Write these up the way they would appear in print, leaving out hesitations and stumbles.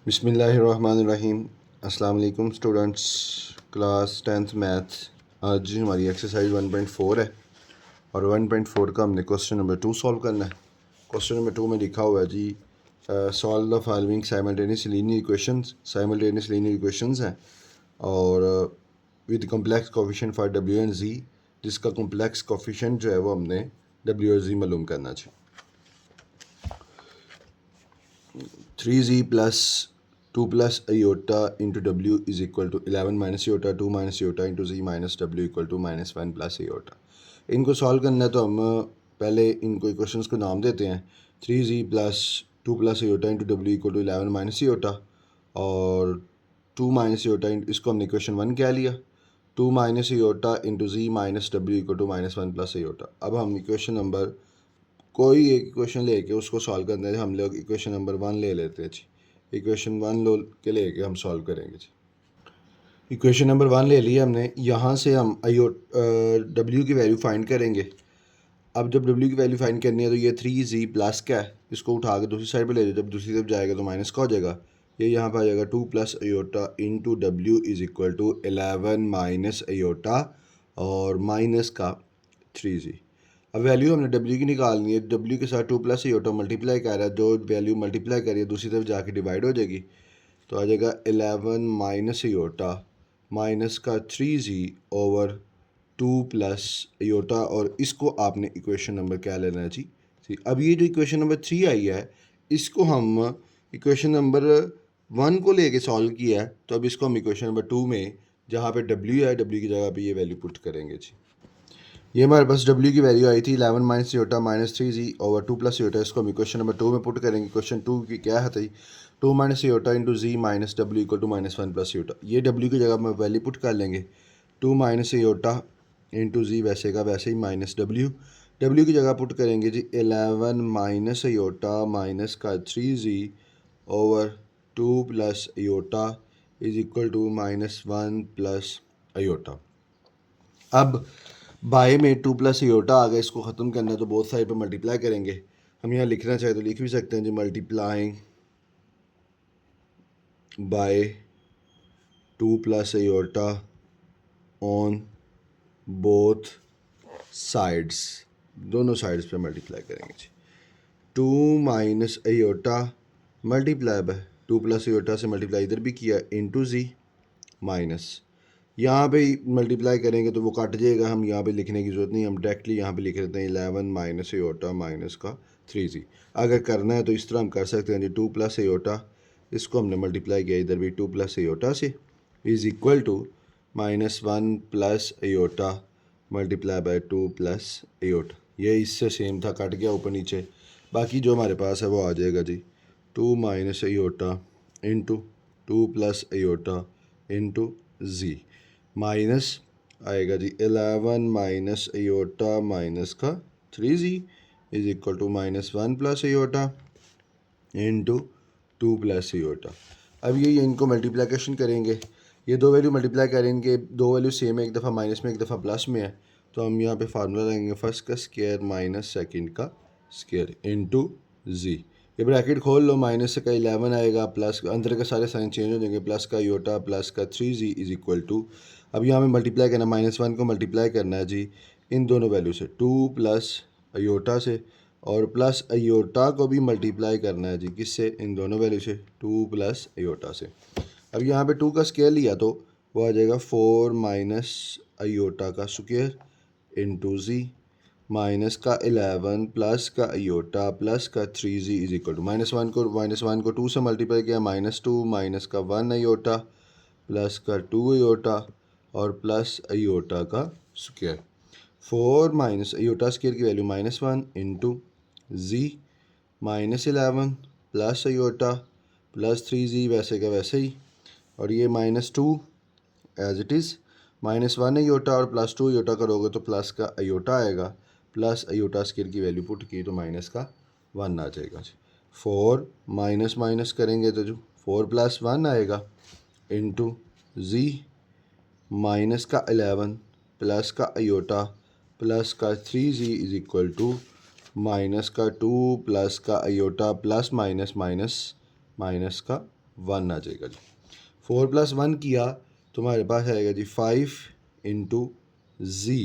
बिस्मिल्लाहिर्रहमानिर्रहीम। अस्सलाम वालेकुम स्टूडेंट्स, क्लास 10th मैथ्स। आज हमारी एक्सरसाइज 1.4 है और 1.4 का हमने क्वेश्चन नंबर 2 सॉल्व करना है। क्वेश्चन नंबर 2 में लिखा हुआ है जी, solve the following simultaneous linear equations हैं और विद कम्प्लेक्स कोफिशिएंट फॉर डब्ल्यू एंड जी, जिसका कम्प्लेक्स कोफिशिएंट जो है वो हमने डब्ल्यू और जी मालूम करना चाहिए। 3z plus 2 plus iota into w is equal to 11 minus iota 2 minus iota into z minus w equal to minus 1 plus iota। इनको सॉल्व करना है तो हम पहले इनको इक्वेशंस को नाम देते हैं। 3z plus 2 plus iota into W equal to 11 minus iota और 2 माइनस iota इसको हमने इक्वेशन 1 कह लिया। 2 minus iota into z minus W equal to minus 1 plus iota। अब हम इक्वेशन नंबर कोई एक इक्वेशन लेके उसको सॉल्व करने हैं। हम लोग इक्वेशन नंबर 1 ले लेते हैं जी। इक्वेशन 1 लो के लेके हम सॉल्व करेंगे जी। इक्वेशन नंबर 1 ले लिया हमने। यहाँ से हम डब्ल्यू की वैल्यू फाइंड करेंगे। अब जब डब्ल्यू की वैल्यू फाइंड करनी है तो ये 3z प्लस का है, इसको उठा के दूसरी साइड पे ले जाओ। जब दूसरी तरफ जाएगा तो माइनस का हो जाएगा। ये यहाँ पर आ जाएगा 2 plus iota into W is equal to 11 minus iota और माइनस का 3z। अब वैल्यू हमने डब्ल्यू की निकालनी है। डब्ल्यू के साथ 2 प्लस आयोटा मल्टीप्लाई कर रहा है, जो वैल्यू मल्टीप्लाई करिए दूसरी तरफ जाके डिवाइड हो जाएगी तो आ जाएगा 11 माइनस आयोटा माइनस का 3z ओवर 2 प्लस आयोटा और इसको आपने इक्वेशन नंबर क्या लेना है जी। अब ये जो इक्वेशन नंबर 3 आई है इसको हम इक्वेशन नंबर 1 को लेके सॉल्व किया है, तो अब इसको हम इक्वेशन नंबर 2 में जहाँ पे डब्ल्यू है डब्ल्यू की जगह पे ये वैल्यू पुट करेंगे जी। ये हमारे पास डब्ल्यू की वैल्यू आई थी 11 minus iota minus 3z over 2 plus iota. इसको हम इक्वेशन नंबर 2 में पुट करेंगे। क्वेश्चन 2 की क्या है थी, 2 minus iota into ji minus W equal to minus 1 plus iota. ये डब्ल्यू की जगह में वैल्यू पुट कर लेंगे। 2 माइनस योटा इंटू जी वैसे का वैसे ही माइनस डब्ल्यू की जगह पुट करेंगे जी 11 माइनस योटा माइनस का 3z over 2 plus iota is equal to minus 1 plus iota. अब बाय में 2 प्लस योटा आ गया, इसको ख़त्म करना है तो बोथ साइड पर मल्टीप्लाई करेंगे। हम यहाँ लिखना चाहे तो लिख भी सकते हैं जी, multiplying by 2 plus iota on both sides, दोनों साइड्स पे मल्टीप्लाई करेंगे जी। 2 minus iota multiply by 2 plus iota से मल्टीप्लाई इधर भी किया इंटू जी माइनस यहाँ पे मल्टीप्लाई करेंगे तो वो कट जाएगा। हम यहाँ पे लिखने की ज़रूरत नहीं, हम डायरेक्टली यहाँ पे लिख लेते हैं 11 माइनस अयोटा माइनस का 3z। अगर करना है तो इस तरह हम कर सकते हैं जी, 2 प्लस अयोटा इसको हमने मल्टीप्लाई किया इधर भी 2 प्लस अयोटा से is equal to minus 1 plus iota multiply by 2 plus iota. ये इससे सेम था, कट गया ऊपर नीचे। बाकी जो हमारे पास है वो आ जाएगा जी 2 minus iota into 2 plus iota into जी माइनस आएगा जी 11 माइनस अयोटा माइनस का 3z is equal to minus 1 plus iota into 2 plus iota. अब ये इनको मल्टीप्लिकेशन करेंगे, ये दो वैल्यू मल्टीप्लाई करेंगे, दो वैल्यू सेम है, एक दफ़ा माइनस में एक दफ़ा प्लस में है, तो हम यहाँ पे फार्मूला लगाएंगे फर्स्ट का स्क्वायर माइनस सेकंड का स्क्वायर इंटू जी। ये ब्रैकेट खोल लो, माइनस का 11 आएगा, प्लस अंदर के सारे साइन चेंज हो जाएंगे, प्लस का योटा प्लस का 3z इज इक्वल टू, अब यहाँ हमें मल्टीप्लाई करना, माइनस 1 को मल्टीप्लाई करना है जी इन दोनों वैल्यू से 2 प्लस अयोटा से, और प्लस अयोटा को भी मल्टीप्लाई करना है जी किससे, इन दोनों वैल्यू से 2 प्लस अयोटा से। अब यहाँ पे 2 का स्क्वायर लिया तो वो आ जाएगा 4 माइनस अयोटा का स्क्वायर इंटू जी माइनस का 11 प्लस का अयोटा प्लस का 3z is equal to minus one को 2 से मल्टीप्लाई किया -2 माइनस का 1 अयोटा प्लस का 2 अयोटा और प्लस अयोटा का स्क्वायर। 4 माइनस अयोटा स्क्वायर की वैल्यू -1 इंटू जी -11 प्लस अयोटा प्लस 3z वैसे का वैसे ही, और ये -2 एज इट इज़, -1 अयोटा और +2 अयोटा करोगे तो प्लस का अयोटा आएगा, प्लस अयोटा स्क्वायर की वैल्यू पुट की तो माइनस का 1 आ जाएगा जी। 4 माइनस माइनस करेंगे तो जो 4 + 1 आएगा इंटू जी माइनस का 11 प्लस का अयोटा प्लस का 3z is equal to minus का 2 प्लस का iota plus minus minus minus का 1 आ जाएगा जी। 4 + 1 किया तो हमारे पास आएगा जी 5 × z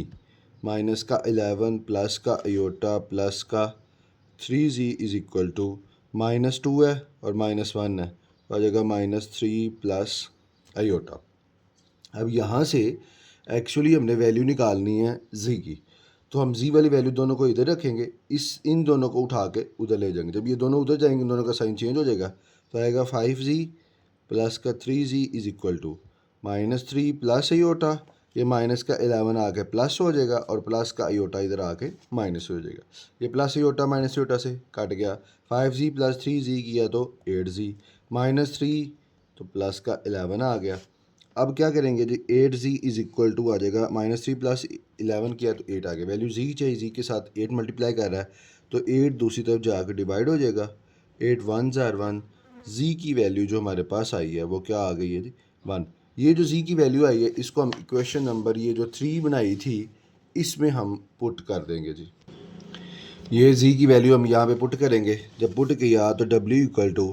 माइनस का 11 प्लस का अयोटा प्लस का 3z इज इक्वल टू -2 है और -1 है, तो आ जाएगा -3 प्लस अयोटा। अब यहाँ से एक्चुअली हमने वैल्यू निकालनी है z की, तो हम z वाली वैल्यू दोनों को इधर रखेंगे, इन दोनों को उठा के उधर ले जाएंगे। जब ये दोनों उधर जाएंगे, इन दोनों का साइन चेंज हो जाएगा, तो आएगा 5z प्लस का 3z is equal to -3 plus iota, ये माइनस का 11 आके प्लस हो जाएगा और प्लस का अयोटा इधर आके माइनस हो जाएगा। ये प्लस अयोटा माइनस अयोटा से कट गया। 5z प्लस 3z किया तो 8z, -3 तो प्लस का 11 आ गया। अब क्या करेंगे जी, 8z इज इक्वल टू आ जाएगा -3 प्लस 11 किया तो 8 आ गया। वैल्यू z चाहिए, z के साथ 8 मल्टीप्लाई कर रहा है तो 8 दूसरी तरफ जाकर डिवाइड हो जाएगा। 8 1 ज़ार 1, z की वैल्यू जो हमारे पास आई है वो क्या आ गई है जी 1। ये जो z की वैल्यू आई है इसको हम इक्वेशन नंबर ये जो 3 बनाई थी इसमें हम पुट कर देंगे जी। ये z की वैल्यू हम यहाँ पे पुट करेंगे। जब पुट किया तो w equal to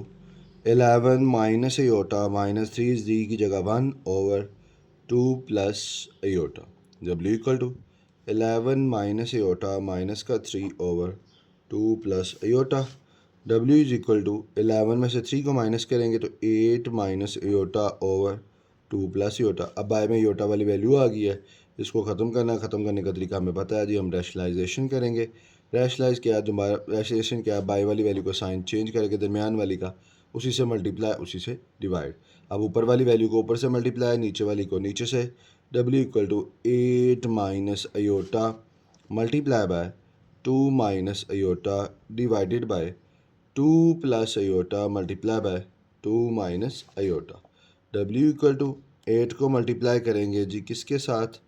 11 minus iota -3z की जगह 1 over 2 plus iota. w equal to 11 minus iota minus का 3 over 2 plus iota. w is equal to 11 में से 3 को माइनस करेंगे तो 8 minus iota over 2 plus iota. अब बाय में अयोटा वाली वैल्यू आ गई है, इसको ख़त्म करने का तरीका हमें पता है जी। हम रैशनलाइजेशन करेंगे। रैशनलाइज किया, दोबारा रैशनलाइजेशन किया, बाय वाली वैल्यू को साइन चेंज करके दरमियान वाली का उसी से मल्टीप्लाई उसी से डिवाइड। अब ऊपर वाली वैल्यू को ऊपर से मल्टीप्लाई, नीचे वाली को नीचे से। w equal to 8 minus iota multiply by 2 minus iota divided by 2 plus iota multiply by 2 minus iota. w equal to 8 को मल्टीप्लाई करेंगे जी किसके साथ,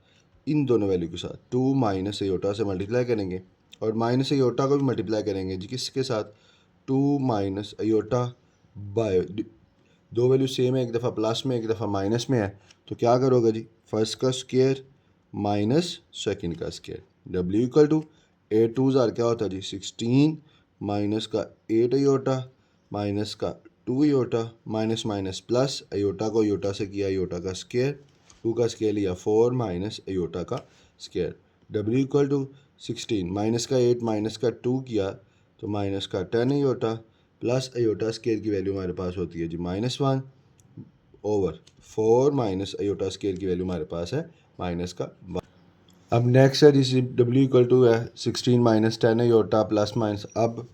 इन दोनों वैल्यू के साथ, 2 माइनस अयोटा से मल्टीप्लाई करेंगे और माइनस अयोटा को भी मल्टीप्लाई करेंगे जी किसके साथ, 2 माइनस अयोटा बाय, दो वैल्यू सेम है, एक दफ़ा प्लस में एक दफ़ा माइनस में है, तो क्या करोगे जी, फर्स्ट का स्क्वायर माइनस सेकंड का स्क्वायर। w इक्वल टू 8 2 ज़ार क्या होता है जी 16 माइनस का 8 अयोटा माइनस का 2 iota minus minus plus, iota को अयोटा से किया अयोटा का स्क्वायर, 2 का स्क्वायर लिया 4 माइनस अयोटा का square. w equal to 16 minus का 8 माइनस का 2 किया तो माइनस का 10 अयोटा प्लस अयोटा स्क्वायर की वैल्यू हमारे पास होती है जी -1 ओवर 4 माइनस अयोटा स्क्वायर की वैल्यू हमारे पास है -1। अब नेक्स्ट है जिस w इक्वल टू है 16 माइनस 10 अयोटा प्लस माइनस। अब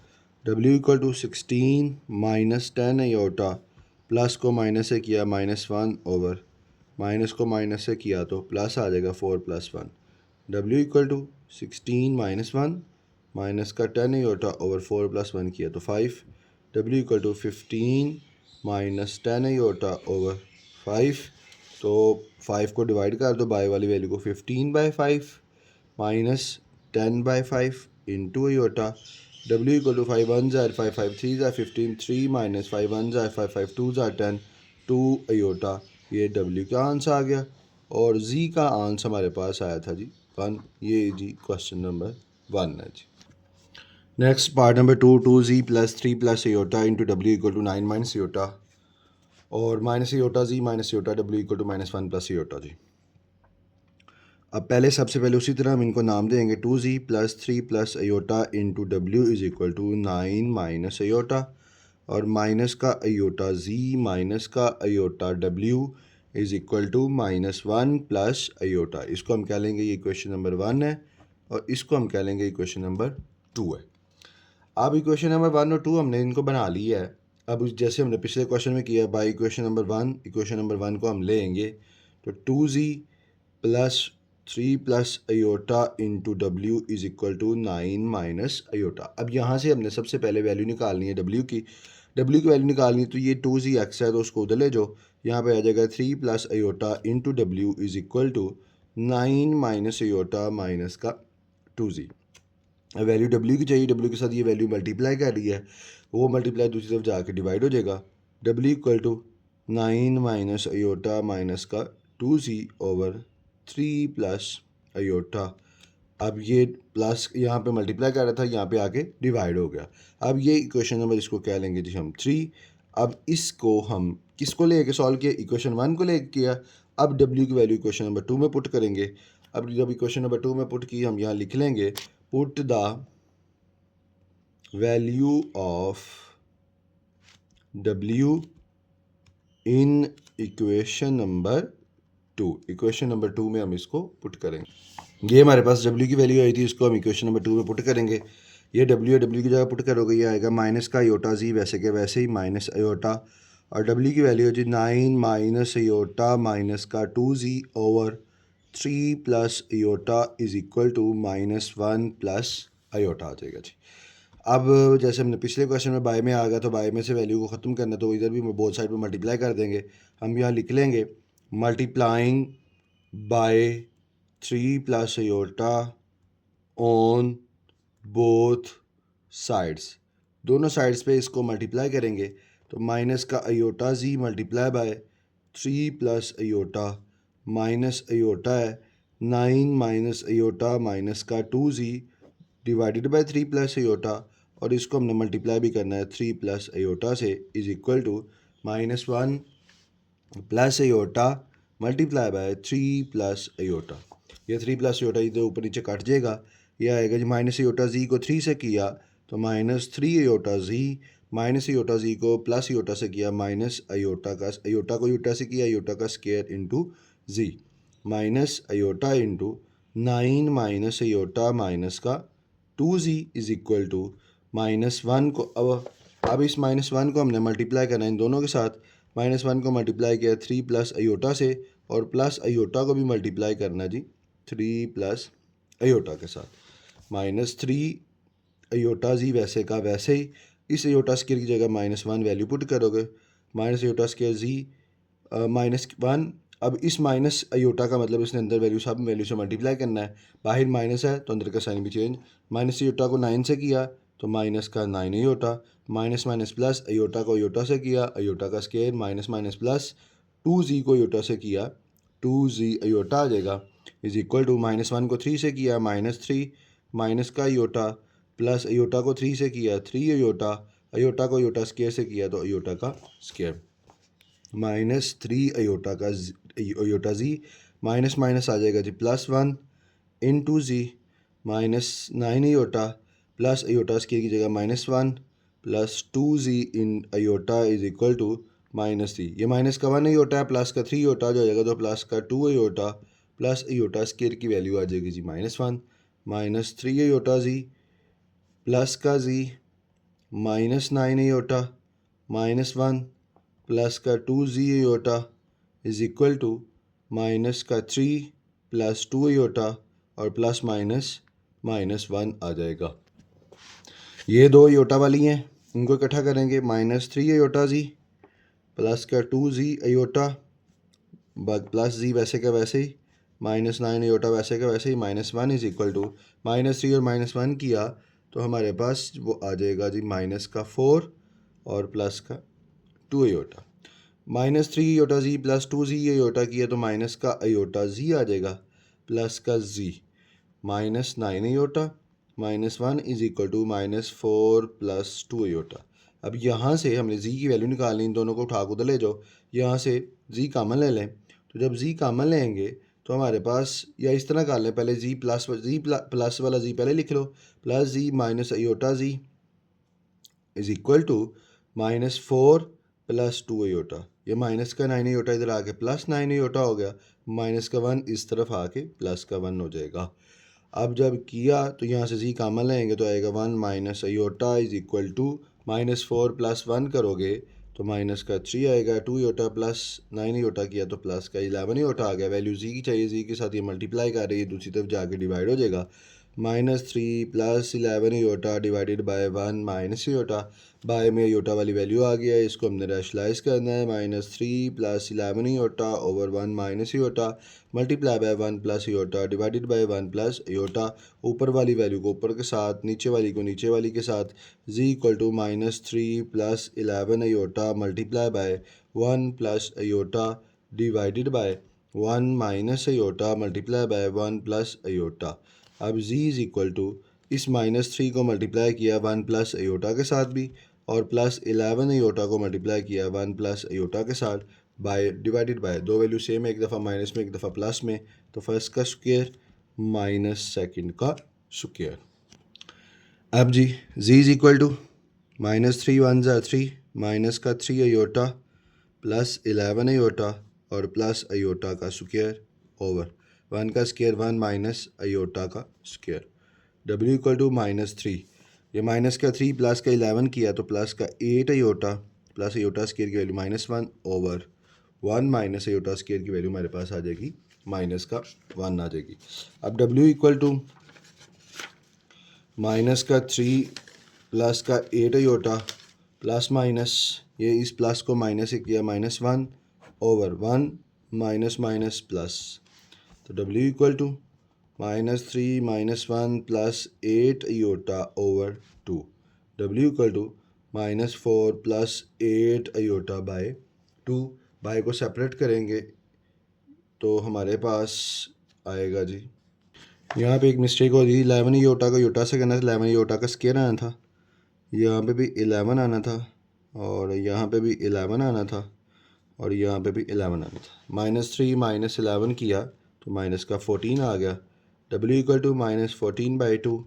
w equal to 16 minus 10 iota plus को माइनस से किया -1 ओवर माइनस को माइनस से किया तो प्लस आ जाएगा 4 + 1। w equal to 16 minus 1 minus का 10 अयोटा ओवर 4 + 1 किया तो 5। w equal to 15 minus 10 iota over 5, तो 5 को डिवाइड कर दो बाय वाली वैल्यू को, 15/5 minus 10/5 into iota. w equal to 5 1 ज़ार 5 5 3 ज़ार 15 3 माइनस 5 1 ज़ार 5 5 2 ज़ार 10 2 अयोटा। ये w का आंसर आ गया और z का आंसर हमारे पास आया था जी 1। ये जी क्वेश्चन नंबर 1 है जी। Next part number 2, 2z plus 3 plus iota into w equal to 9 minus aorta और minus iota z minus iota w equal to -1 plus iota जी। अब पहले सबसे पहले उसी तरह हम इनको नाम देंगे 2z plus 3 plus iota into w is equal to 9 minus aorta और माइनस का अयोटा z माइनस का iota w is equal to -1 plus iota. इसको हम कह लेंगे ये इक्वेशन नंबर 1 है और इसको हम कह लेंगे इक्वेशन नंबर 2 है। अब इक्वेशन नंबर 1 और 2 हमने इनको बना लिया है। अब जैसे हमने पिछले क्वेश्चन में किया by equation number 1, equation number 1 को हम लेंगे तो 2z plus 3 plus iota into w is equal to 9 minus iota. अब यहाँ से हमने सबसे पहले वैल्यू निकालनी है w की वैल्यू निकालनी है, तो ये 2z एक्स है तो उसको उधर ले जाओ, यहाँ पे आ जाएगा 3 plus iota into w is equal to 9 minus iota minus का 2z। वैल्यू w की चाहिए, w के साथ ये वैल्यू मल्टीप्लाई कर रही है, वो मल्टीप्लाई दूसरी तरफ जाके डिवाइड हो जाएगा। w equal to 9 minus iota minus का 2z ओवर 3 प्लस अयोटा। अब ये प्लस यहाँ पे मल्टीप्लाई कर रहा था, यहाँ पे आके डिवाइड हो गया। अब ये इक्वेशन नंबर इसको कह लेंगे जी हम 3। अब इसको हम किसको लेके सॉल्व किया, इक्वेशन 1 को लेके किया। अब w की वैल्यू इक्वेशन नंबर 2 में पुट करेंगे। अब जब इक्वेशन नंबर 2 में पुट की हम यहाँ लिख लेंगे put the value of w in equation number 2। Equation number 2 में हम इसको पुट करेंगे। ये हमारे पास w की वैल्यू आई थी, इसको हम इक्वेशन नंबर 2 में पुट करेंगे। ये w की जगह पुट करोगे, ये आएगा माइनस का आयोटा जी वैसे के वैसे ही माइनस आयोटा, और w की वैल्यू है जी 9 माइनस आयोटा माइनस का 2z over 3 plus iota is equal to -1 plus iota आ जाएगा जी। अब जैसे हमने पिछले क्वेश्चन में बाय में आ गया, तो बाय में से वैल्यू को ख़त्म करना, तो इधर भी बोथ साइड पर मल्टीप्लाई कर देंगे। हम यहाँ लिख लेंगे multiplying by 3 plus iota on both sides. दोनों साइड्स पे इसको मल्टीप्लाई करेंगे तो माइनस का iota Z multiply by 3 plus iota minus iota है 9 माइनस आयोटा माइनस का 2z divided by 3 plus iota, और इसको हमने मल्टीप्लाई भी करना है 3 प्लस आयोटा से, is equal to -1 plus iota multiply by 3 plus iota. ये 3 प्लस आयोटा इधर ऊपर नीचे कट जाएगा, ये आएगा जी माइनस आयोटा जी को 3 से किया तो -3 आयोटा जी, माइनस आयोटा जी को प्लस आयोटा से किया माइनस आयोटा का, आयोटा को आयोटा से किया आयोटा का स्क्वायर इंटू जी, minus iota into 9 minus iota minus का 2z इज इक्वल टू -1 को, अब इस -1 को हमने मल्टीप्लाई करना है इन दोनों के साथ। -1 को मल्टीप्लाई किया 3 प्लस आयोटा से, और प्लस आयोटा को भी मल्टीप्लाई करना जी 3 प्लस आयोटा के साथ। -3 आयोटा जी वैसे का वैसे ही, इस आयोटा स्क्वायर की जगह -1 वैल्यू पुट करोगे, माइनस आयोटा स्क्वायर जी -1। अब इस माइनस आयोटा का मतलब इसने अंदर वैल्यू सब वैल्यू से मल्टीप्लाई करना है, बाहर माइनस है तो अंदर का साइन भी चेंज, माइनस आयोटा को 9 से किया तो माइनस का 9 iota, minus minus plus iota को आयोटा से किया आयोटा का square, minus minus plus 2z को आयोटा से किया 2z आयोटा आ जाएगा, इज इक्वल टू -1 को 3 से किया -3 माइनस का आयोटा, प्लस आयोटा को 3 से किया 3 आयोटा, आयोटा को आयोटा स्क्वायर से किया तो आयोटा का स्क्वायर, -3 आयोटा का आयोटा जी, माइनस माइनस आ जाएगा Z +1 into Z, -9 iota plus iota square की जगह -1 plus 2z in iota is equal to -3। ये माइनस का 1 आयोटा है, प्लस का 3 आयोटा जो हो जाएगा, तो प्लस का 2 आयोटा प्लस आयोटा स्क्वायर की वैल्यू आ जाएगी जी -1, -3 आयोटा जी प्लस का जी -9 आयोटा -1 प्लस का 2z iota is equal to minus का 3 प्लस 2 आयोटा और प्लस माइनस -1 आ जाएगा। ये दो आयोटा वाली हैं, इनको इकट्ठा करेंगे, -3 आयोटा जी प्लस का 2z आयोटा प्लस जी वैसे का वैसे ही, -9 आयोटा वैसे का वैसे ही, -1 इज इक्वल टू -3 और -1 किया तो हमारे पास वो आ जाएगा जी माइनस का 4 और प्लस का 2 आयोटा, -3 आयोटा जी प्लस 2z आयोटा किया तो माइनस का आयोटा जी आ जाएगा प्लस का Z, -9 iota -1 is equal to -4 plus 2 iota. अब यहाँ से हमने जी की वैल्यू निकालनी, इन दोनों को उठा को उधर ले जाओ, यहाँ से जी कामन ले लें, तो जब जी कामन लेंगे तो हमारे पास, या इस तरह कर लें, पहले जी प्लस वाला जी पहले लिख लो, plus z minus iota z is equal to -4 plus 2 iota, ये माइनस का 9 आयोटा इधर आके प्लस 9 आयोटा हो गया, माइनस का 1 इस तरफ आके प्लस का 1 हो जाएगा। अब जब किया तो यहाँ से जी कामन लेंगे तो आएगा 1 minus iota is equal to -4 plus 1 करोगे तो माइनस का 3 आएगा, 2 आयोटा प्लस 9 आयोटा किया तो प्लस का 11 आयोटा आ गया। वैल्यू जी की चाहिए, जी के साथ ये मल्टीप्लाई कर रही है, दूसरी तरफ जाके डिवाइड हो जाएगा, -3 plus 11 iota divided by 1 minus iota, by में आयोटा वाली वैल्यू आ गया है, इसको हमने रैशनलाइज करना है, -3 plus 11 iota over 1 minus iota multiply by 1 plus iota divided by 1 plus iota, ऊपर वाली वैल्यू को ऊपर के साथ, नीचे वाली को नीचे वाली के साथ, z equal to -3 plus 11 iota multiply by 1 plus iota divided by 1 minus iota multiply by 1 plus iota. अब z इज इक्वल टू इस -3 को मल्टीप्लाई किया 1 प्लस आयोटा के साथ भी, और प्लस 11 अयोटा को मल्टीप्लाई किया 1 प्लस अयोटा के साथ बाय डिवाइडेड बाय, दो वैल्यू सेम है, एक दफ़ा माइनस में एक दफ़ा प्लस में, तो फर्स्ट का स्क्वायर माइनस सेकंड का स्क्वायर। अब जी जी इज इक्वल टू -3 1 ज़ा 3, माइनस का 3 अयोटा प्लस 11 अयोटा और प्लस अयोटा का स्क्वायर ओवर 1 का स्क्वायर 1 माइनस अयोटा का स्क्वायर। W इक्वल टू -3, ये माइनस का 3 प्लस का 11 किया तो प्लस का 8 अयोटा प्लस अयोटा स्क्वायर की value -1 over 1 minus iota square की वैल्यू हमारे पास आ जाएगी माइनस का 1 आ जाएगी। अब W इक्वल टू माइनस का 3 प्लस का 8 अयोटा प्लस माइनस, ये इस प्लस को माइनस से किया -1 ओवर 1 माइनस माइनस प्लस, तो W equal to -3 -1 plus 8 iota over 2, W equal to -4 plus 8 iota by 2। By को सेपरेट करेंगे तो हमारे पास आएगा जी, यहाँ पे एक मिस्टेक हो रही, 11 अयोटा को अयोटा से करना था, 11 अयोटा का स्क्वायर आना था, यहाँ पे भी 11 आना था और यहाँ पे भी 11 आना था और यहाँ पे भी 11 आना था। -3 -11 किया तो माइनस का 14 आ गया। W equal to -14/2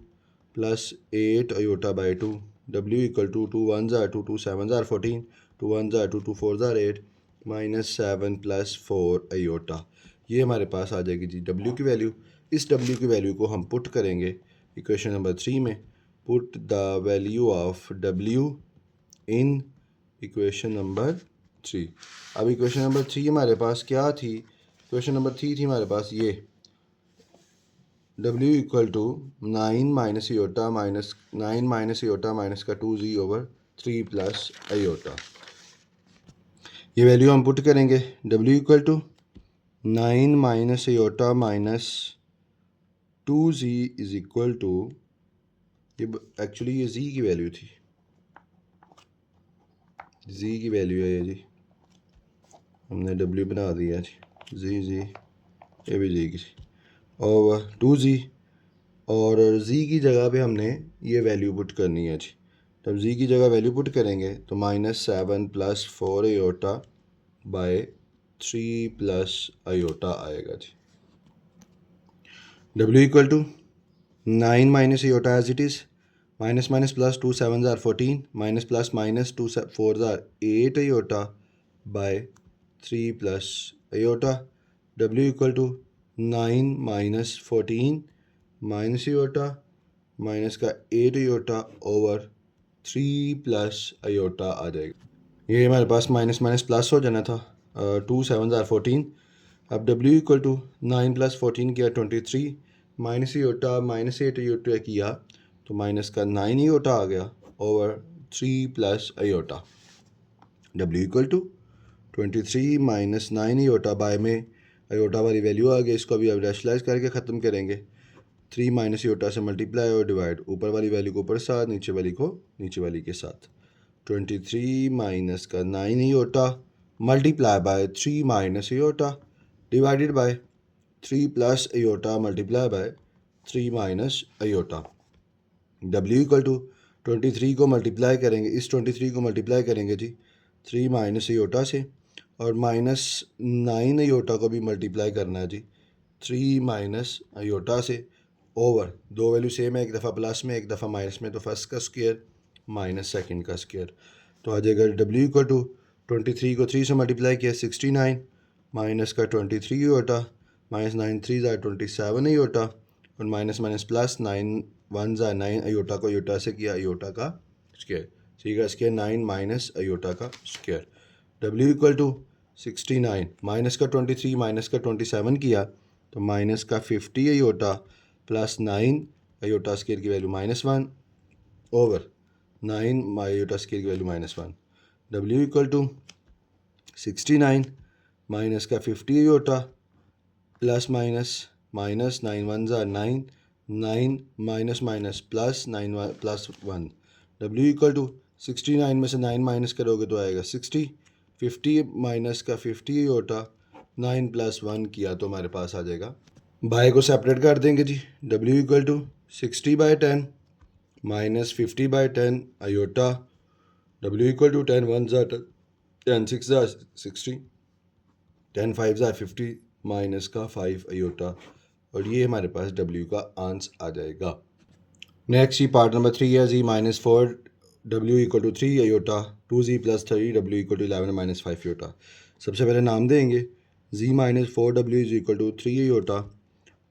plus 8 iota by 2, W equal to 2 1 ज़ा 2 2 7 ज़ा 14, 2 1 ज़ा 2 2 4 ज़ा 8 -7 प्लस 4 अयोटा, ये हमारे पास आ जाएगी जी W की वैल्यू। इस W की वैल्यू को हम पुट करेंगे इक्वेशन नंबर 3 में, put the value of W in equation number 3। अब इक्वेशन नंबर 3 हमारे पास क्या थी, इक्वेशन नंबर 3 थी हमारे पास ये W equal to 9 minus iota minus का 2z ओवर 3 प्लस अयोटा, ये वैल्यू हम पुट करेंगे। W equal to 9 minus iota minus 2z is equal to, ये एक्चुअली ये z की वैल्यू थी, z की वैल्यू है ये जी, हमने W बना दिया जी, जी ये भी जी की और 2z और z की जगह पे हमने ये वैल्यू पुट करनी है जी। तब z की जगह वैल्यू पुट करेंगे तो -7 plus 4 iota by 3 plus iota आएगा जी। W equal to 9 minus iota as it is, minus minus plus 2 7 ज़ार 14 माइनस प्लस माइनस 2 4 ज़ार 8 iota by 3 plus iota. W equal to 9 minus 14 minus iota minus का 8 iota over 3 plus iota आ जाएगा। ये हमारे पास minus minus plus हो जाना था, 2 7 ज़ार 14। अब W इक्वल टू 9 प्लस 14 किया 23, माइनस अयोटा माइनस 8 अयोटा किया तो माइनस का 9 अयोटा आ गया over 3 plus iota. W equal to 23 minus 9 iota by में अयोटा वाली वैल्यू आ गई, इसको अभी अब रैशनलाइज करके ख़त्म करेंगे। 3 माइनस अयोटा से मल्टीप्लाई और डिवाइड, ऊपर वाली वैल्यू को ऊपर साथ, नीचे वाली को नीचे वाली के साथ। 23 माइनस का 9 iota multiply by 3 minus iota divided by 3 plus iota multiply by 3 minus iota. W equal to 23 को मल्टीप्लाई करेंगे, इस 23 को मल्टीप्लाई करेंगे जी 3 माइनस अयोटा से और -9 अयोटा को भी मल्टीप्लाई करना है जी 3 माइनस अयोटा से ओवर, दो वैल्यू सेम है, एक दफ़ा प्लस में एक दफ़ा माइनस में, तो फर्स्ट का स्क्वायर माइनस सेकंड का स्क्वायर, तो आ जाएगा W इक्वल टू 23 को 3 से मल्टीप्लाई किया 69 माइनस का 23 अयोटा माइनस 9 3 ज़ा 27 अयोटा और माइनस माइनस प्लस 9 1 ज़ा 9 अयोटा को अयोटा से किया अयोटा का स्क्वायर, ठीक है, स्क्वायर 9 माइनस अयोटा का square. W equal to 69 minus का 23 माइनस का 27 किया तो माइनस का 50 अयोटा प्लस 9 अयोटा स्क्वायर की वैल्यू -1 ओवर 9 अयोटा स्क्वायर की value -1। W equal to 69 minus का 50 अयोटा प्लस माइनस 9 1 ज़ा 9 9 minus minus plus 9 plus 1। W equal to 69 में से 9 माइनस करोगे तो आएगा 60, 50 माइनस का 50 अयोटा 9 प्लस 1 किया तो हमारे पास आ जाएगा। बाय को सेपरेट कर देंगे जी, W equal to 60/10 minus 50/10 iota W equal to 10 1 ज़ा 10 6 ज़ा 60 10 5 ज़ा 50 माइनस का 5 अयोटा और ये हमारे पास W का आंसर आ जाएगा। नेक्स्ट ही पार्ट नंबर 3 है Z minus 4 W equal to 3 iota 2Z plus 3 W equal to 11 minus 5 iota. सबसे पहले नाम देंगे Z minus 4 W is equal to 3 iota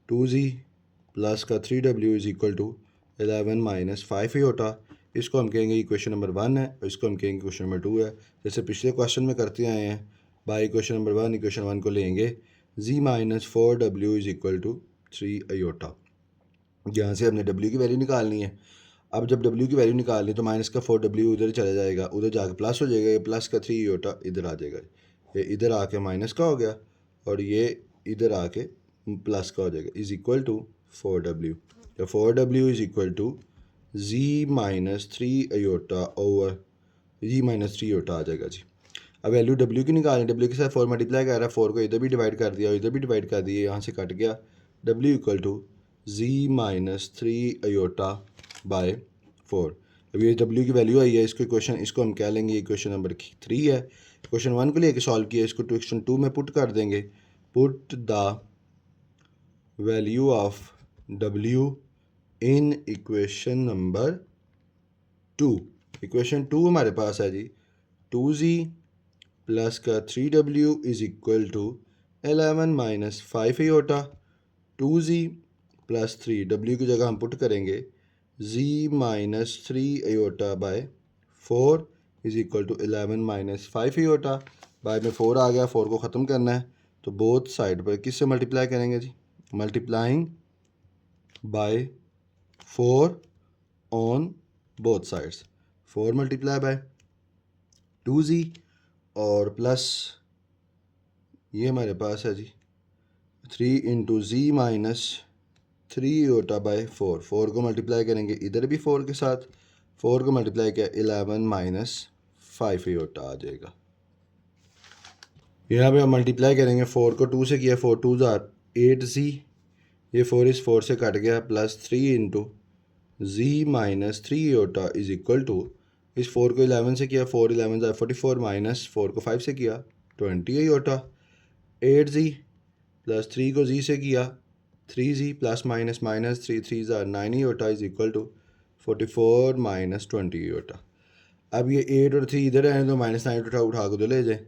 2Z plus का 3W is equal to 11 minus 5 iota. इसको हम कहेंगे equation number 1 है और इसको हम कहेंगे इक्वेशन नंबर 2 है। जैसे पिछले क्वेश्चन में करते आए हैं, बाय इक्वेशन नंबर 1 इक्वेशन 1 को लेंगे Z minus 4W is equal to 3 iota. यहाँ से हमने W की वैल्यू निकालनी है। अब जब W की वैल्यू निकालनी है तो माइनस का 4W उधर चला जाएगा, उधर जाकर प्लस हो जाएगा, ये प्लस का 3 अयोटा इधर आ जाएगा, ये इधर आके माइनस का हो गया और ये इधर आके प्लस का हो जाएगा, इज इक्वल टू 4W। तो 4W is equal to Z minus 3 iota over Z minus 3 iota आ जाएगा जी। अब वैल्यू W की निकालें, W के साथ 4 मल्टीप्लाई कर रहा है, 4 को इधर भी डिवाइड कर दिया और इधर भी डिवाइड कर दिया, यहाँ से कट गया। W equal to Z minus 3 iota by 4। अब ये W की वैल्यू आई है, इसको हम क्या लेंगे, इक्वेशन नंबर 3 है। क्वेश्चन 1 को लेके सॉल्व किया, इसको क्वेश्चन 2 में पुट कर देंगे। Put the value of W in equation number 2। Equation 2 हमारे पास है जी 2Z प्लस का 3W is equal to 11 minus 5 iota 2Z plus 3W की जगह हम पुट करेंगे Z minus 3 iota by 4 is equal to 11 minus 5 iota. By में 4 आ गया, 4 को ख़त्म करना है तो बोथ साइड पर किससे मल्टीप्लाई करेंगे जी, multiplying by 4 on both sides. 4 multiply by 2Z और प्लस ये हमारे पास है जी 3 into Z minus 3 iota by 4। 4 को मल्टीप्लाई करेंगे इधर भी 4 के साथ, 4 को मल्टीप्लाई किया 11 माइनस 5 अयोटा आ जाएगा। यहाँ पे हम मल्टीप्लाई करेंगे 4 को 2 से किया, 4 2 ज़ार 8Z, ये 4 इस 4 से कट गया, plus 3 into Z minus 3 iota is equal to, इस 4 को 11 से किया, 4 11 ज़ार 44 माइनस 4 को 5 से किया 20 अयोटा। 8Z प्लस 3 को Z से किया 3Z प्लस माइनस माइनस 3 3 ज़ार 9 iota is equal to 44 minus 20 iota. अब ये 8 और 3 इधर आए तो माइनस 9 उठा के तो ले जाए,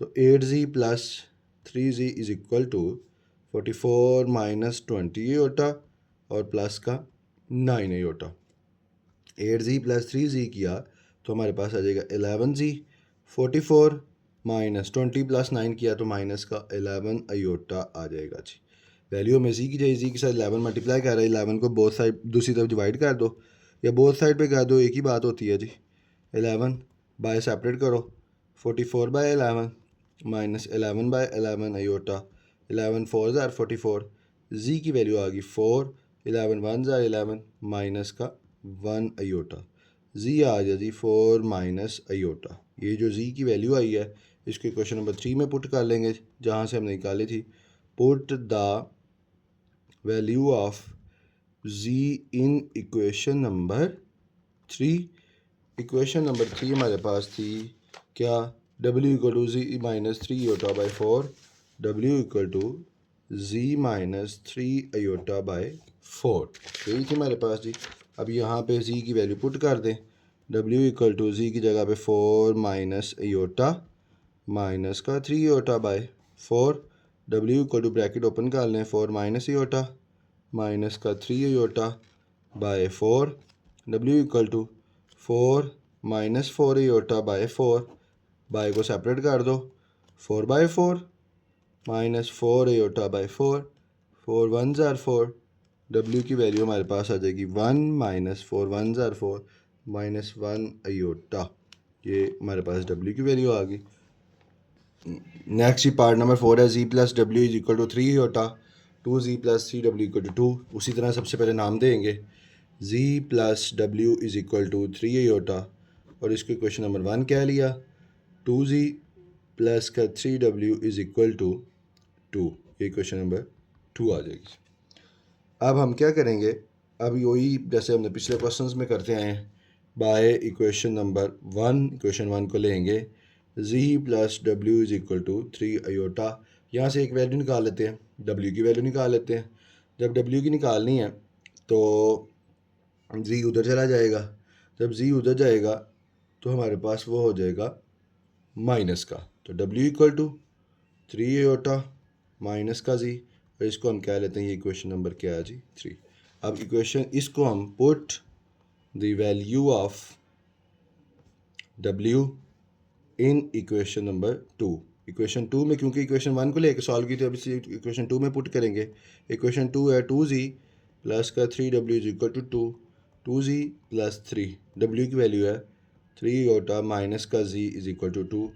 तो 8Z plus 3Z is equal to 44 minus 20 iota और प्लस का 9 अयोटा। 8Z प्लस 3Z किया तो हमारे पास आ जाएगा 11Z। 44 माइनस 20 प्लस 9 किया तो माइनस का 11 अयोटा आ जाएगा जी। वैल्यू में Z की जाए, Z के साथ 11 मल्टीप्लाई कर रहा है, 11 को बोथ साइड दूसरी तरफ डिवाइड कर दो या बोथ साइड पे कर दो, एक ही बात होती है जी। 11 बाय सेपरेट करो, 44 बाय 11 माइनस 11 बाय 11 अयोटा, 11 4 ज़ार 44, Z की वैल्यू आ गई 4, 11 1 ज़ार 11 माइनस का 1 अयोटा, Z आ गया जी 4 माइनस अयोटा। ये जो Z की वैल्यू आई है इसके क्वेश्चन नंबर 3 में पुट कर लेंगे जहाँ से हमने निकाली थी। Put the value of Z in equation number 3। Equation number 3 हमारे पास थी क्या, W equal to Z minus 3 iota by 4, W equal to Z minus 3 iota by 4, यही थी हमारे पास जी। अब यहाँ पे Z की वैल्यू पुट कर दें, W इक्वल टू Z की जगह पे 4 माइनस अयोटा माइनस का 3 iota by 4, W equal to bracket open कर लें 4 माइनस अयोटा माइनस का 3 iota by 4, W equal to 4 minus 4 iota by 4, by को सेपरेट कर दो, 4 बाय 4 माइनस 4 अयोटा बाय 4, 4 1 ज़ार 4, W की वैल्यू हमारे पास आ जाएगी 1 माइनस 4 1 ज़ार 4 माइनस 1 अयोटा। ये हमारे पास W की वैल्यू आ गई। नेक्स्ट ही पार्ट नंबर 4 है Z plus W is equal to 3 iota 2Z plus 3W equal to 2। उसी तरह सबसे पहले नाम देंगे Z plus W is equal to 3 iota और इसको क्वेश्चन नंबर 1 कह लिया, 2Z प्लस का 3W इज इक्वल टू 2, ये क्वेश्चन नंबर 2 आ जाएगी। अब हम क्या करेंगे, अब वही जैसे हमने पिछले क्वेश्चंस में करते आए हैं, बाय इक्वेशन नंबर 1। इक्वेशन 1 को लेंगे z plus W is equal to 3 iota. यहाँ से एक वैल्यू निकाल लेते हैं, w की वैल्यू निकाल लेते हैं। जब w की निकालनी है तो z उधर चला जाएगा। जब z उधर जाएगा तो हमारे पास वो हो जाएगा माइनस का, तो w equal to 3 iota minus का z, और इसको हम क्या लेते हैं, ये इक्वेशन नंबर क्या है जी 3। अब इक्वेशन इसको हम put the value of w in equation number 2। Equation 2 में क्योंकि इक्वेशन 1 को लेकर सॉल्व की तो अब इसे इक्वेशन 2 में पुट करेंगे। इक्वेशन 2 है 2z प्लस का 3w is equal to 2, 2z plus 3, w की वैल्यू है 3 आयोटा माइनस का z is equal to 2,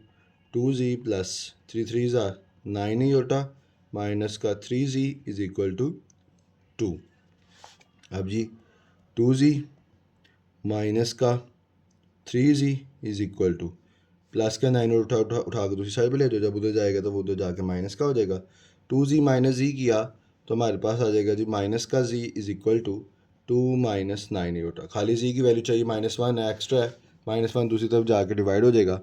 2z plus 3 3 ज़ार 9 आयोटा माइनस का 3z इज इक्वल टू 2। अब जी 2z माइनस का 3z is equal two plus का 9 उठा के दूसरी साइड पे ले जाओ, जब उधर जाएगा तो वो उधर जाके माइनस का हो जाएगा। 2z माइनस z किया तो हमारे पास आ जाएगा जी माइनस का z is equal to 2 minus 9 iota. खाली z की वैल्यू चाहिए, -1 है, एक्स्ट्रा है, -1 दूसरी तरफ जाके डिवाइड हो जाएगा।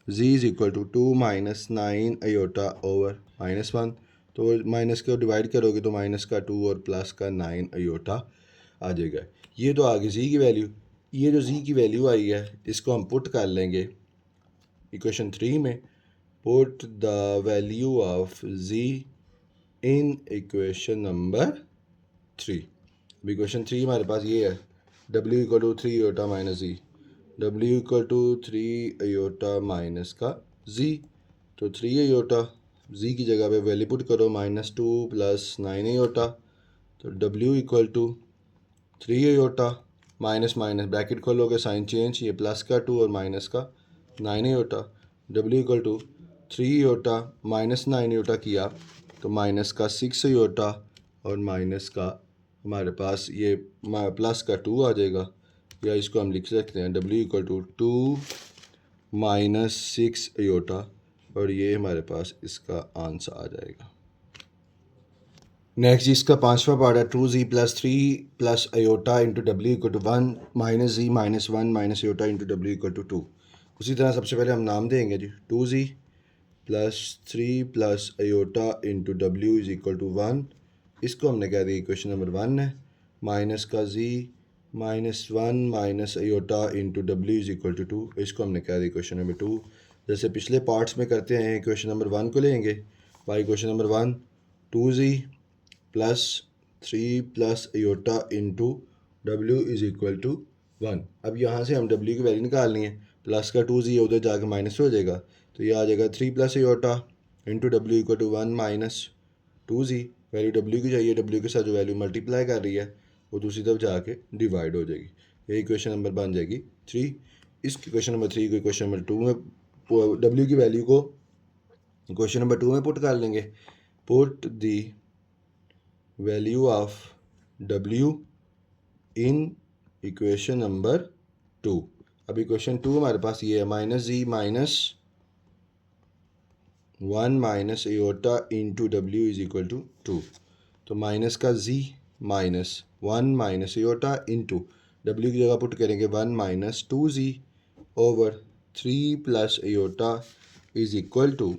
z is equal to 2 minus 9 iota over -1, तो माइनस को डिवाइड करोगे तो माइनस का 2 और प्लस का 9 आयोटा आ जाएगा। ये तो आ गई z की वैल्यू। ये जो z की वैल्यू आई है इसको हम पुट कर लेंगे इक्वेशन 3 में। Put the value of z in equation number 3। अब इक्वेशन 3 हमारे पास ये है, w equal to 3 iota minus z, w equal to 3 iota minus का z, तो 3 आयोटा z की जगह पे वैल्यू पुट करो -2 प्लस 9 आयोटा, तो w equal to 3 iota minus minus bracket खोलोगे साइन चेंज, ये प्लस का 2 और माइनस का 9 iota, w equal to 3 iota minus 9 iota किया तो माइनस का 6 आयोटा और माइनस का हमारे पास ये प्लस का 2 आ जाएगा, या इसको हम लिख सकते हैं w equal to 2 minus 6 iota, और ये हमारे पास इसका आंसर आ जाएगा। नेक्स्ट इसका 5वां पार्ट है 2z plus 3 plus iota into W equal to 1 minus z minus 1 minus iota into W equal to 2। उसी तरह सबसे पहले हम नाम देंगे जी 2z plus 3 plus iota into W is equal to 1, इसको हमने कह दिया इक्वेशन नंबर 1 है, माइनस का z minus 1 minus iota into W is equal to 2, इसको हमने कह दिया इक्वेशन नंबर 2। जैसे पिछले पार्ट्स में करते हैं, इक्वेशन नंबर 1 को लेंगे by equation number 1 2z plus 3 plus iota into W is equal to 1। अब यहाँ से हम डब्ल्यू की वैल्यू निकालनी है, प्लस का 2z उधर जाके माइनस हो जाएगा, तो ये आ जाएगा 3 plus iota into W equal to 1 minus 2z। Value W की चाहिए, डब्ल्यू के साथ जो वैल्यू मल्टीप्लाई कर रही है वो दूसरी तरफ जाके डिवाइड हो जाएगी, ये इक्वेशन नंबर बन जाएगी 3। इस इक्वेशन नंबर 3 को इक्वेशन नंबर 2 में डब्ल्यू की वैल्यू को इक्वेशन नंबर 2 में पुट कर लेंगे। Put the value of w in equation number 2। अब इक्वेशन 2 हमारे पास ये है minus z minus 1 minus iota into W is equal to 2, तो माइनस का z minus 1 minus iota into W की जगह पुट करेंगे 1 minus 2z over 3 plus iota is equal to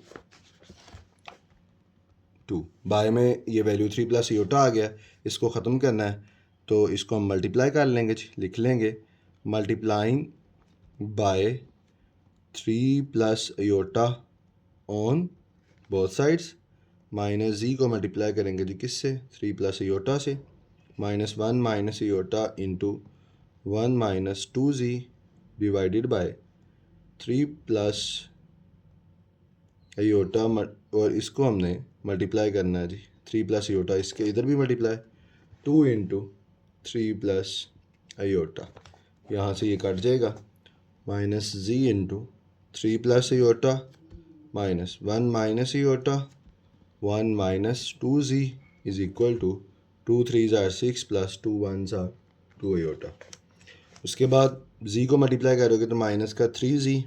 2। By में ये वैल्यू 3 प्लस आयोटा आ गया, इसको ख़त्म करना है तो इसको हम मल्टीप्लाई कर लेंगे, लिख लेंगे multiplying by 3 plus iota on both sides, minus z को मल्टीप्लाई करेंगे जी किससे 3 प्लस आयोटा से, minus 1 minus iota into 1 minus 2z divided by 3 plus iota, और इसको हमने मल्टीप्लाई करना है जी 3 प्लस आयोटा, इसके इधर भी मल्टीप्लाई 2 इंटू 3 प्लस आयोटा, यहाँ से ये कट जाएगा minus z into 3 plus iota minus 1 minus iota 1 minus 2z is equal to 2 3 ज़ार 6 प्लस 2 1 ज़ार 2 आयोटा। उसके बाद z को मल्टीप्लाई करोगे तो माइनस का 3z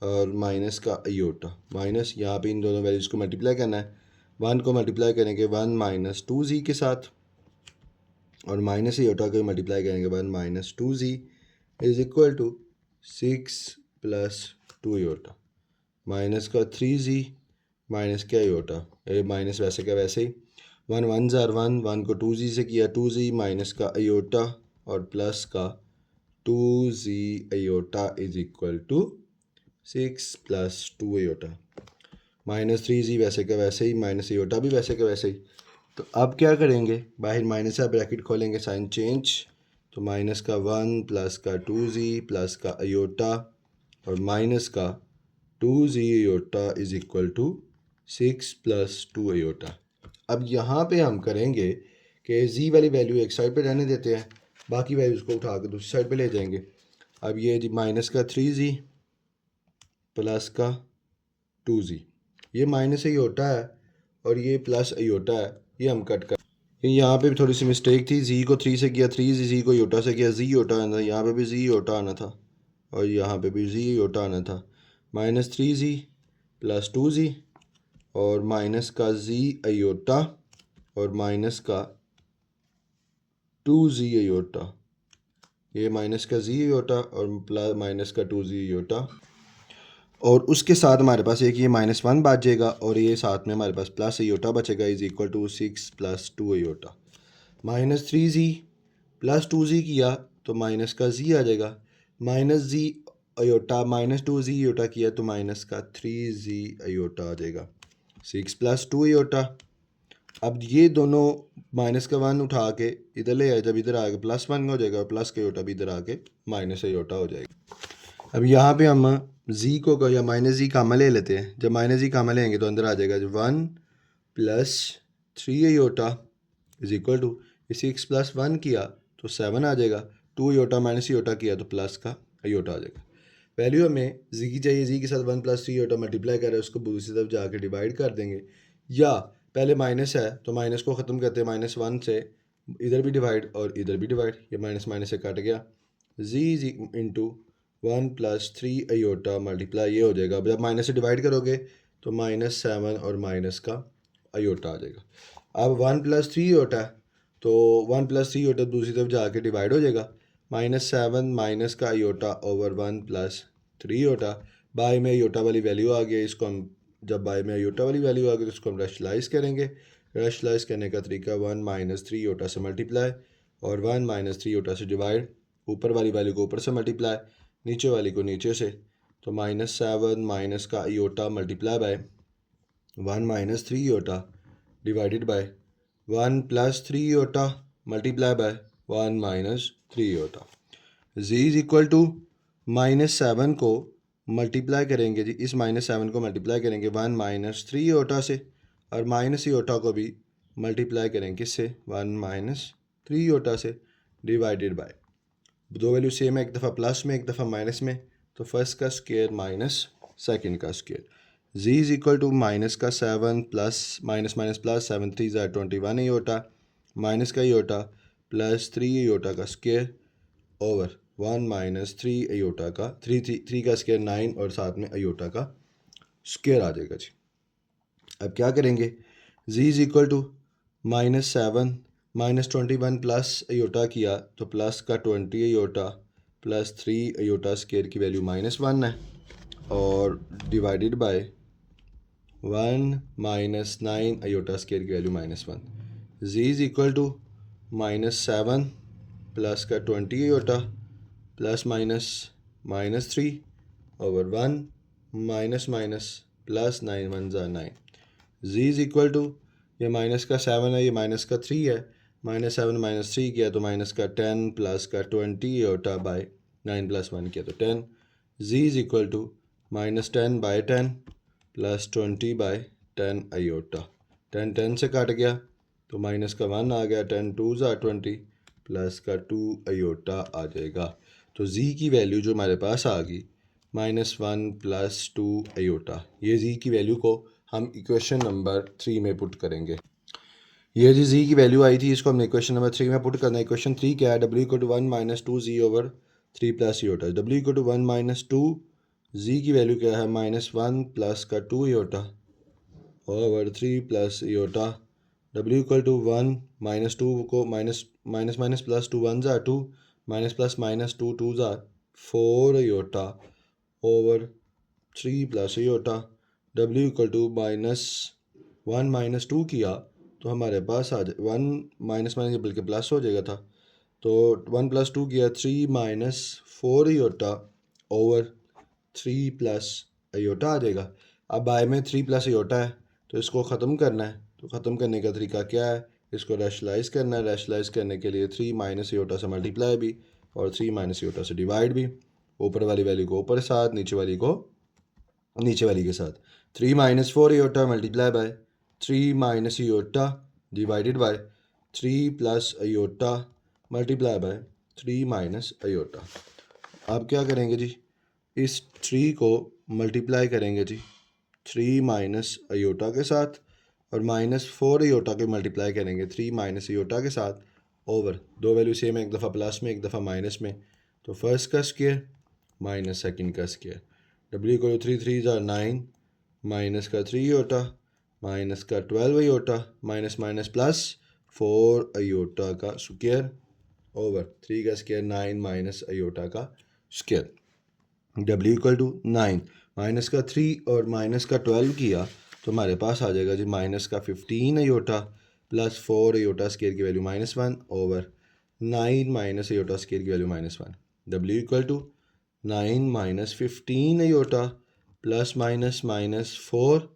और माइनस का आयोटा, माइनस यहाँ पे इन दोनों वैल्यूज़ को मल्टीप्लाई करना है, 1 को मल्टीप्लाई करेंगे 1 माइनस 2z के साथ और माइनस आयोटा को मल्टीप्लाई करेंगे 1 minus 2z is equal to 6 plus 2 iota minus का 3z माइनस क्या आयोटा, ये माइनस वैसे का वैसे ही, 1 1 ज़ार 1, 1 को 2z से किया 2z माइनस का आयोटा और प्लस का 2z iota is equal to 6 plus 2 iota minus 3z वैसे का वैसे ही, माइनस आयोटा भी वैसे का वैसे ही। तो अब क्या करेंगे, बाहर माइनस है, ब्रैकेट खोलेंगे, साइन चेंज, तो माइनस का 1 प्लस का 2z प्लस का आयोटा और माइनस का 2z iota is equal to 6 plus 2 iota. अब यहाँ पे हम करेंगे कि z वाली वैल्यू एक साइड पे रहने देते हैं, बाकी वैल्यूज़ को उठा कर दूसरी साइड पे ले जाएंगे। अब ये जी माइनस का 3z प्लस का 2z, ये माइनस आयोटा है और ये प्लस आयोटा है, ये हम कट कर, यहाँ पे भी थोड़ी सी मिस्टेक थी, z को 3 से किया 3z को आयोटा से किया, z आयोटा आना था, यहाँ पे भी z आयोटा आना था और यहाँ पे भी z आयोटा आना था। माइनस 3z प्लस 2z और माइनस का z आयोटा और माइनस का 2z आयोटा, ये माइनस का z आयोटा और प्लस माइनस का 2z आयोटा, और उसके साथ हमारे पास एक ये -1 बच जाएगा और ये साथ में हमारे पास प्लस आयोटा बचेगा is equal to 6 plus 2 iota. Minus 3z plus 2z किया तो माइनस का z आ जाएगा, minus z iota minus 2z iota किया तो माइनस का 3z आयोटा आ जाएगा, 6 प्लस 2 आयोटा। अब ये दोनों माइनस का 1 उठा के इधर ले आए, जब इधर आके +1 हो जाएगा और प्लस का आयोटा भी इधर आके माइनस आयोटा हो जाएगा। अब यहाँ पे हम z को या माइनस z कामा ले लेते हैं, जब माइनस z कामा लेंगे तो अंदर आ जाएगा 1 plus 3 iota is equal to, 6 plus 1 किया तो 7 आ जाएगा, 2 आयोटा माइनस आयोटा किया तो प्लस का आयोटा आ जाएगा। वैल्यू हमें z की चाहिए, z के साथ 1 प्लस 3 आयोटा मल्टीप्लाई कर रहे हैं, उसको दूसरी तरफ जाके डिवाइड कर देंगे, या पहले माइनस है तो माइनस को ख़त्म करते हैं, -1 से इधर भी डिवाइड और इधर भी डिवाइड, ये माइनस माइनस से कट गया, z into 1 plus 3 iota multiply ये हो जाएगा। अब जब माइनस से डिवाइड करोगे तो -7 और माइनस का आयोटा आ जाएगा। अब 1 प्लस 3 आयोटा तो 1 प्लस 3 आयोटा दूसरी तरफ जाके डिवाइड हो जाएगा, -7 माइनस का iota over 1 plus 3 iota, by में आयोटा वाली वैल्यू आ गई, इसको हम जब बाय में आयोटा वाली वैल्यू आ गई तो इसको हम रैशनलाइज करेंगे। रैशनलाइज करने का तरीका 1 माइनस 3 आयोटा से मल्टीप्लाई और 1 माइनस 3 आयोटा से डिवाइड, ऊपर वाली वैल्यू को ऊपर से मल्टीप्लाई, नीचे वाली को नीचे से, तो -7 माइनस का iota multiply by 1 minus 3 iota divided by 1 plus 3 iota multiply by 1 minus 3 iota. z is equal to -7 को मल्टीप्लाई करेंगे जी, इस -7 को मल्टीप्लाई करेंगे 1 माइनस 3 आयोटा से और माइनस आयोटा को भी मल्टीप्लाई करेंगे किससे, 1 माइनस 3 आयोटा से, डिवाइडेड बाय, दो वैल्यू सेम है, एक दफ़ा प्लस में एक दफ़ा माइनस में, तो फर्स्ट का स्क्वायर माइनस सेकंड का square, z is equal to minus का 7 प्लस माइनस माइनस प्लस 7 3 ज़ार 21 आयोटा माइनस का आयोटा प्लस 3 आयोटा का स्क्वायर ओवर 1 माइनस 3 आयोटा का 3 का स्क्वायर 9 और साथ में आयोटा का स्क्वायर आ जाएगा जी। अब क्या करेंगे, z is equal to -7 -21 plus iota किया तो प्लस का 20 आयोटा प्लस 3 आयोटा स्क्वायर की वैल्यू -1 है और divided by 1 minus 9 iota square की value -1, z is equal to -7 plus का 20 iota plus minus -3 over 1 minus minus plus 9 1 ज़ा 9, z इज इक्वल टू, ये माइनस का 7 है, ये माइनस का 3 है, -7 -3 किया तो माइनस का 10 प्लस का 20 आयोटा बाय 9 प्लस 1 किया तो 10, z is equal to -10 by 10 plus 20 by 10 iota, 10 10 से काट गया तो माइनस का 1 आ गया, 10 2 ज़ा 20 प्लस का 2 आयोटा आ जाएगा। तो z की वैल्यू जो हमारे पास आ गई -1 प्लस 2 आयोटा, ये z की वैल्यू को हम इक्वेशन नंबर 3 में पुट करेंगे। ये जी z की वैल्यू आई थी, इसको हमने इक्वेशन नंबर 3 में पुट करना है। इक्वेशन 3 क्या है, w equal to 1 minus 2z over 3 plus iota, w equal to 1 minus 2, z की वैल्यू क्या है -1 प्लस का 2 iota over 3 plus iota, w equal to 1 minus 2 को माइनस माइनस माइनस प्लस 2 1 ज़ा 2 माइनस प्लस माइनस 2 2 ज़ा 4 iota over 3 plus iota. W equal to -1 -2 किया तो हमारे पास आ जाए 1 माइनस माइनस बल्कि प्लस हो जाएगा था, तो 1 + 2 किया 3 - 4 आयोटा ओवर 3 प्लस आयोटा आ जाएगा। अब बाय में 3 प्लस आयोटा है तो इसको ख़त्म करना है, तो ख़त्म करने का तरीका क्या है, इसको रैशनलाइज़ करना है। रैशनलाइज़ करने के लिए 3 माइनस आयोटा से मल्टीप्लाई भी और 3 माइनस आयोटा से डिवाइड भी। ऊपर वाली वैल्यू को ऊपर साथ, नीचे वाली को नीचे वाली के साथ। 3 - 4 iota multiply by 3 minus iota divided by 3 plus iota multiply by 3 minus iota. आप क्या करेंगे जी, इस 3 को मल्टीप्लाई करेंगे जी 3 माइनस आयोटा के साथ और -4 आयोटा के मल्टीप्लाई करेंगे 3 माइनस आयोटा के साथ ओवर, दो वैल्यू सेम है, एक दफ़ा प्लस में एक दफ़ा माइनस में, तो फर्स्ट का स्क्वायर माइनस सेकंड का स्क्वायर। W को 3 3 ज़ा 9 माइनस का 3 आयोटा माइनस का 12 iota minus minus plus 4 iota का स्क्वायर ओवर 3 का स्क्वायर 9 माइनस आयोटा का square. W equal to 9 minus का 3 और माइनस का 12 किया तो हमारे पास आ जाएगा जी माइनस का 15 आयोटा प्लस 4 आयोटा स्क्वायर की value -1 over 9 minus iota square की value -1। W equal to 9 - 15 iota plus minus minus 4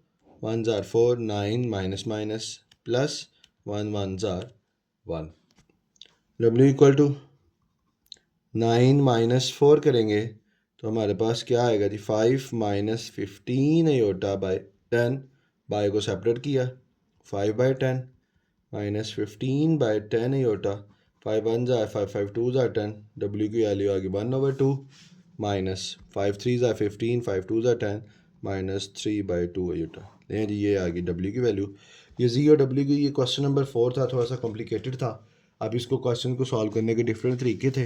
1 ज़ार 4 9 माइनस माइनस प्लस 1 1 ज़ार 1। W इक्वल टू 9 माइनस 4 करेंगे तो हमारे पास क्या आएगा जी 5 - 15 आयोटा बाय 10, बाय को सेपरेट किया 5/10 माइनस 15 बाय 10 आयोटा 5 1 ज़ार 5 5 2 ज़ार 10। W की वैल्यू आ गई 1/2 माइनस 5 3 ज़ार 15 5 2 ज़ार 10 माइनस 3/2 आयोटा। देखें जी ये आ गई W की वैल्यू। ये Z और W की, ये क्वेश्चन नंबर 4 था, थोड़ा सा कॉम्प्लिकेटेड था। अब इसको क्वेश्चन को सॉल्व करने के डिफरेंट तरीके थे,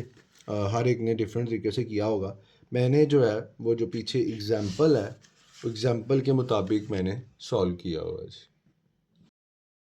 हर एक ने डिफरेंट तरीके से किया होगा। मैंने जो है वो जो पीछे एग्जाम्पल है, एग्जाम्पल के मुताबिक मैंने सॉल्व किया हुआ है।